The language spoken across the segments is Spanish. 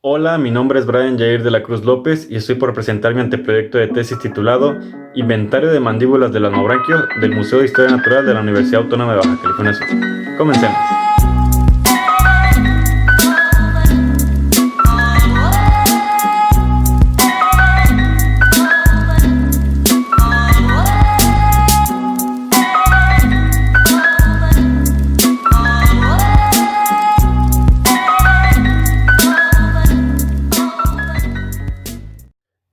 Hola, mi nombre es Brian Jair de la Cruz López y estoy por presentar mi anteproyecto de tesis titulado Inventario de mandíbulas del lasmobranquio del Museo de Historia Natural de la Universidad Autónoma de Baja California Sur. Comencemos.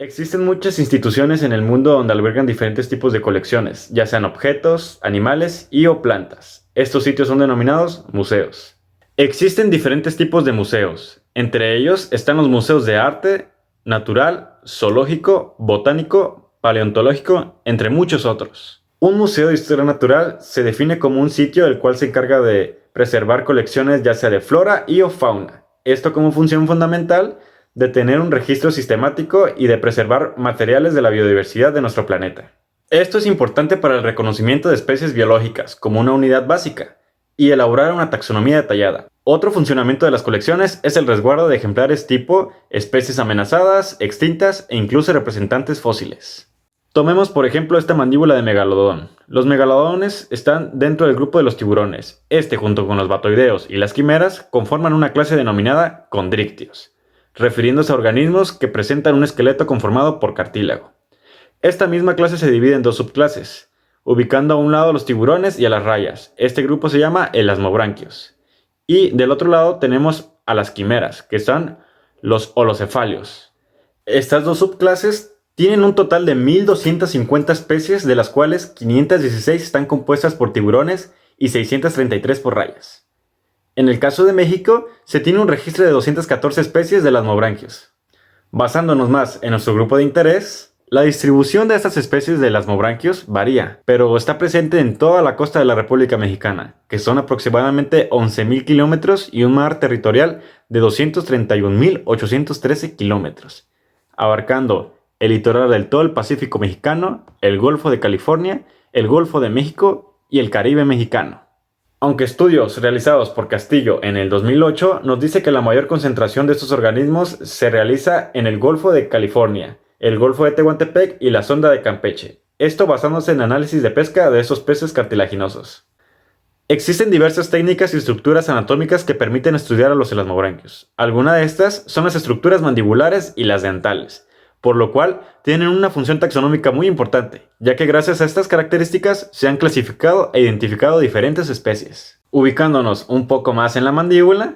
Existen muchas instituciones en el mundo donde albergan diferentes tipos de colecciones, ya sean objetos, animales y o plantas. Estos sitios son denominados museos. Existen diferentes tipos de museos. Entre ellos están los museos de arte, natural, zoológico, botánico, paleontológico, entre muchos otros. Un museo de historia natural se define como un sitio el cual se encarga de preservar colecciones ya sea de flora y o fauna. Esto como función fundamental de tener un registro sistemático y de preservar materiales de la biodiversidad de nuestro planeta. Esto es importante para el reconocimiento de especies biológicas como una unidad básica y elaborar una taxonomía detallada. Otro funcionamiento de las colecciones es el resguardo de ejemplares tipo especies amenazadas, extintas e incluso representantes fósiles. Tomemos por ejemplo esta mandíbula de megalodón. Los megalodones están dentro del grupo de los tiburones. Este junto con los batoideos y las quimeras conforman una clase denominada condrictios, refiriéndose a organismos que presentan un esqueleto conformado por cartílago. Esta misma clase se divide en dos subclases, ubicando a un lado a los tiburones y a las rayas. Este grupo se llama elasmobranquios. Y del otro lado tenemos a las quimeras, que son los holocefalios. Estas dos subclases tienen un total de 1250 especies, de las cuales 516 están compuestas por tiburones y 633 por rayas. En el caso de México, se tiene un registro de 214 especies de lasmobranquios. Basándonos más en nuestro grupo de interés, la distribución de estas especies de lasmobranquios varía, pero está presente en toda la costa de la República Mexicana, que son aproximadamente 11.000 kilómetros y un mar territorial de 231.813 kilómetros, abarcando el litoral del todo el Pacífico mexicano, el Golfo de California, el Golfo de México y el Caribe mexicano. Aunque estudios realizados por Castillo en el 2008 nos dice que la mayor concentración de estos organismos se realiza en el Golfo de California, el Golfo de Tehuantepec y la Sonda de Campeche. Esto basándose en análisis de pesca de estos peces cartilaginosos. Existen diversas técnicas y estructuras anatómicas que permiten estudiar a los elasmobranquios. Algunas de estas son las estructuras mandibulares y las dentales, por lo cual tienen una función taxonómica muy importante, ya que gracias a estas características se han clasificado e identificado diferentes especies. Ubicándonos un poco más en la mandíbula,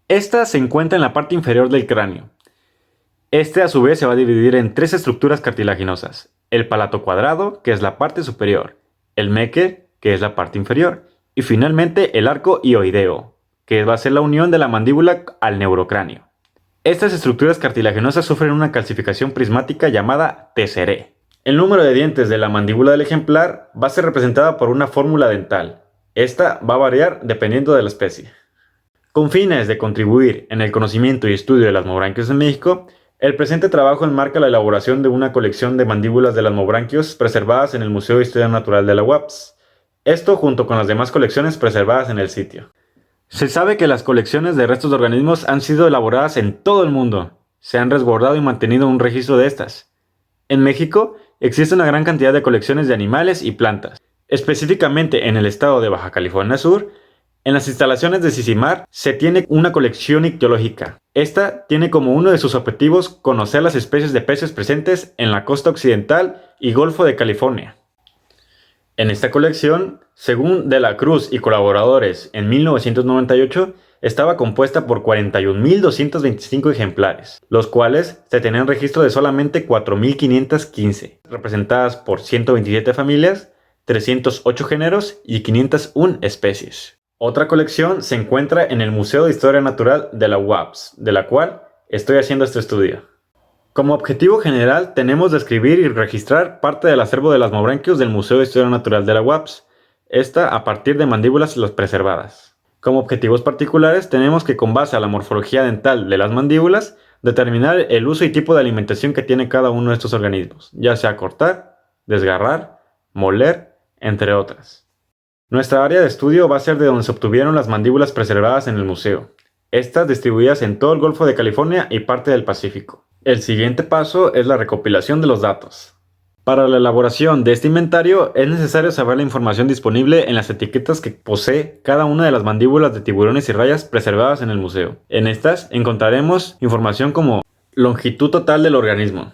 esta se encuentra en la parte inferior del cráneo. Este a su vez se va a dividir en tres estructuras cartilaginosas: el palato cuadrado, que es la parte superior, el meque, que es la parte inferior, y finalmente el arco hioideo, que va a ser la unión de la mandíbula al neurocráneo. Estas estructuras cartilaginosas sufren una calcificación prismática llamada TSRE. El número de dientes de la mandíbula del ejemplar va a ser representada por una fórmula dental. Esta va a variar dependiendo de la especie. Con fines de contribuir en el conocimiento y estudio de lasmobranquios en México, el presente trabajo enmarca la elaboración de una colección de mandíbulas de lasmobranquios preservadas en el Museo de Historia Natural de la UAPS. Esto junto con las demás colecciones preservadas en el sitio. Se sabe que las colecciones de restos de organismos han sido elaboradas en todo el mundo. Se han resguardado y mantenido un registro de estas. En México existe una gran cantidad de colecciones de animales y plantas. Específicamente en el estado de Baja California Sur, en las instalaciones de Sicimar se tiene una colección ictiológica. Esta tiene como uno de sus objetivos conocer las especies de peces presentes en la costa occidental y Golfo de California. En esta colección, según De la Cruz y colaboradores en 1998, estaba compuesta por 41.225 ejemplares, los cuales se tenían registro de solamente 4.515, representadas por 127 familias, 308 géneros y 501 especies. Otra colección se encuentra en el Museo de Historia Natural de la UAPS, de la cual estoy haciendo este estudio. Como objetivo general tenemos describir y registrar parte del acervo de lasmobranquios del Museo de Historia Natural de la UAPS, esta a partir de mandíbulas preservadas. Como objetivos particulares tenemos que, con base a la morfología dental de las mandíbulas, determinar el uso y tipo de alimentación que tiene cada uno de estos organismos, ya sea cortar, desgarrar, moler, entre otras. Nuestra área de estudio va a ser de donde se obtuvieron las mandíbulas preservadas en el museo. estas distribuidas en todo el Golfo de California y parte del Pacífico. El siguiente paso es la recopilación de los datos. Para la elaboración de este inventario es necesario saber la información disponible en las etiquetas que posee cada una de las mandíbulas de tiburones y rayas preservadas en el museo. En estas encontraremos información como longitud total del organismo,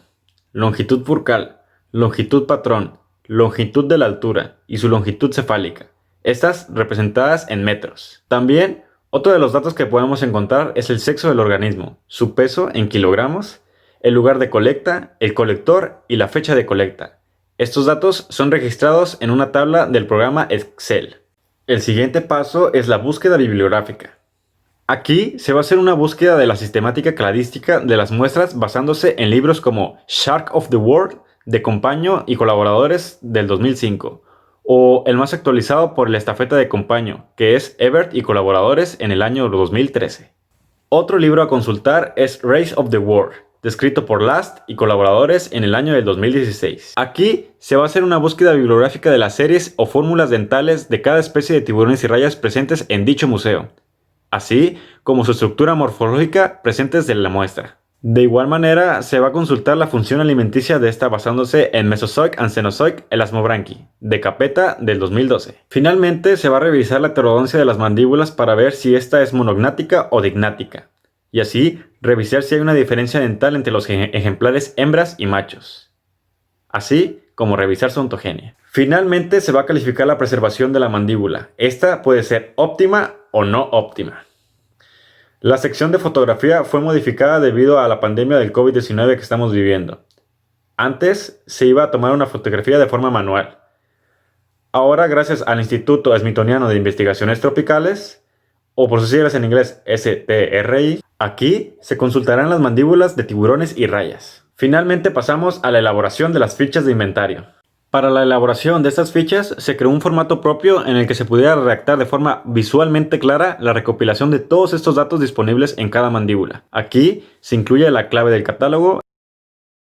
longitud furcal, longitud patrón, longitud de la altura y su longitud cefálica, estas representadas en metros. También, otro de los datos que podemos encontrar es el sexo del organismo, su peso en kilogramos, el lugar de colecta, el colector y la fecha de colecta. Estos datos son registrados en una tabla del programa Excel. El siguiente paso es la búsqueda bibliográfica. Aquí se va a hacer una búsqueda de la sistemática cladística de las muestras basándose en libros como Shark of the World de Compaño y colaboradores del 2005, o el más actualizado por la estafeta de Compaño, que es Ebert y colaboradores en el año 2013. Otro libro a consultar es Race of the World, descrito por Last y colaboradores en el año del 2016. Aquí se va a hacer una búsqueda bibliográfica de las series o fórmulas dentales de cada especie de tiburones y rayas presentes en dicho museo, así como su estructura morfológica presentes en la muestra. De igual manera, se va a consultar la función alimenticia de esta basándose en Mesozoic and Cenozoic Elasmobranchi, de Capeta del 2012. Finalmente, se va a revisar la heterodoncia de las mandíbulas para ver si esta es monognática o dignática, y así revisar si hay una diferencia dental entre los ejemplares hembras y machos, así como revisar su ontogenia. Finalmente, se va a calificar la preservación de la mandíbula. Esta puede ser óptima o no óptima. La sección de fotografía fue modificada debido a la pandemia del COVID-19 que estamos viviendo. Antes se iba a tomar una fotografía de forma manual. Ahora, gracias al Instituto Smithsoniano de Investigaciones Tropicales, o por sus siglas en inglés STRI, aquí se consultarán las mandíbulas de tiburones y rayas. Finalmente pasamos a la elaboración de las fichas de inventario. Para la elaboración de estas fichas se creó un formato propio en el que se pudiera redactar de forma visualmente clara la recopilación de todos estos datos disponibles en cada mandíbula. Aquí se incluye la clave del catálogo,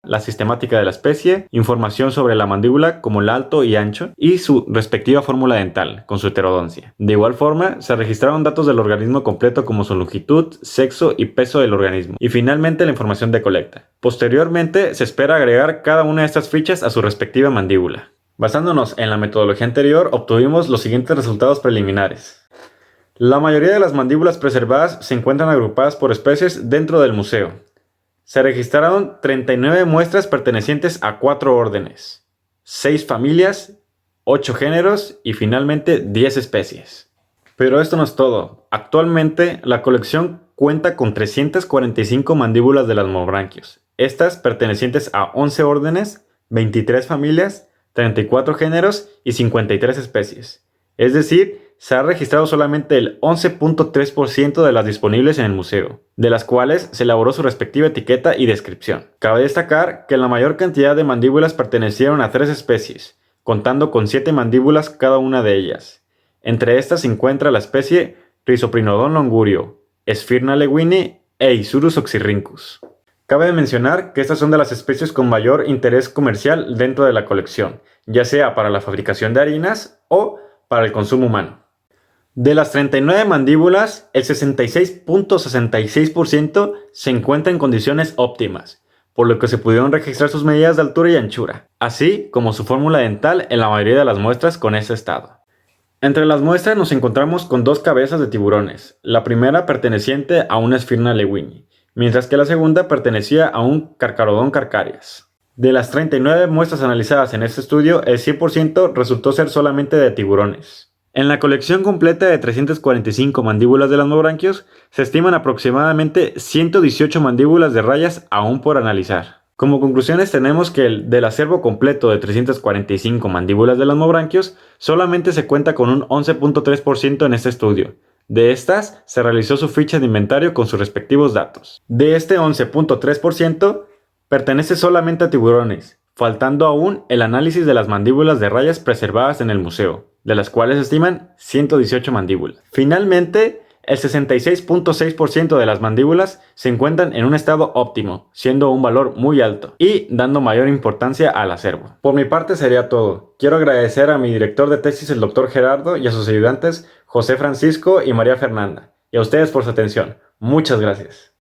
la sistemática de la especie, información sobre la mandíbula como el alto y ancho y su respectiva fórmula dental con su heterodoncia. De igual forma, se registraron datos del organismo completo como su longitud, sexo y peso del organismo y finalmente la información de colecta. Posteriormente, se espera agregar cada una de estas fichas a su respectiva mandíbula. Basándonos en la metodología anterior, obtuvimos los siguientes resultados preliminares. La mayoría de las mandíbulas preservadas se encuentran agrupadas por especies dentro del museo. Se registraron 39 muestras pertenecientes a 4 órdenes, 6 familias, 8 géneros y finalmente 10 especies. Pero esto no es todo. Actualmente la colección cuenta con 345 mandíbulas de Elasmobranchios. Estas pertenecientes a 11 órdenes, 23 familias, 34 géneros y 53 especies. Es decir, se ha registrado solamente el 11.3% de las disponibles en el museo, de las cuales se elaboró su respectiva etiqueta y descripción. Cabe destacar que la mayor cantidad de mandíbulas pertenecieron a 3 especies, contando con 7 mandíbulas cada una de ellas. Entre estas se encuentra la especie Rhizoprinodon longurio, Sphyrna lewini e Isurus oxyrhynchus. Cabe mencionar que estas son de las especies con mayor interés comercial dentro de la colección, ya sea para la fabricación de harinas o para el consumo humano. De las 39 mandíbulas, el 66.66% se encuentra en condiciones óptimas, por lo que se pudieron registrar sus medidas de altura y anchura, así como su fórmula dental en la mayoría de las muestras con ese estado. Entre las muestras nos encontramos con 2 cabezas de tiburones, la primera perteneciente a una Sphyrna lewini, mientras que la segunda pertenecía a un Carcharodon carcharias. De las 39 muestras analizadas en este estudio, el 100% resultó ser solamente de tiburones. En la colección completa de 345 mandíbulas de Elasmobranchios, se estiman aproximadamente 118 mandíbulas de rayas aún por analizar. Como conclusiones tenemos que del acervo completo de 345 mandíbulas de Elasmobranchios, solamente se cuenta con un 11.3% en este estudio. De estas, se realizó su ficha de inventario con sus respectivos datos. De este 11.3%, pertenece solamente a tiburones, faltando aún el análisis de las mandíbulas de rayas preservadas en el museo, de las cuales se estiman 118 mandíbulas. Finalmente, el 66.6% de las mandíbulas se encuentran en un estado óptimo, siendo un valor muy alto y dando mayor importancia al acervo. Por mi parte sería todo. Quiero agradecer a mi director de tesis, el Dr. Gerardo, y a sus ayudantes, José Francisco y María Fernanda, y a ustedes por su atención. Muchas gracias.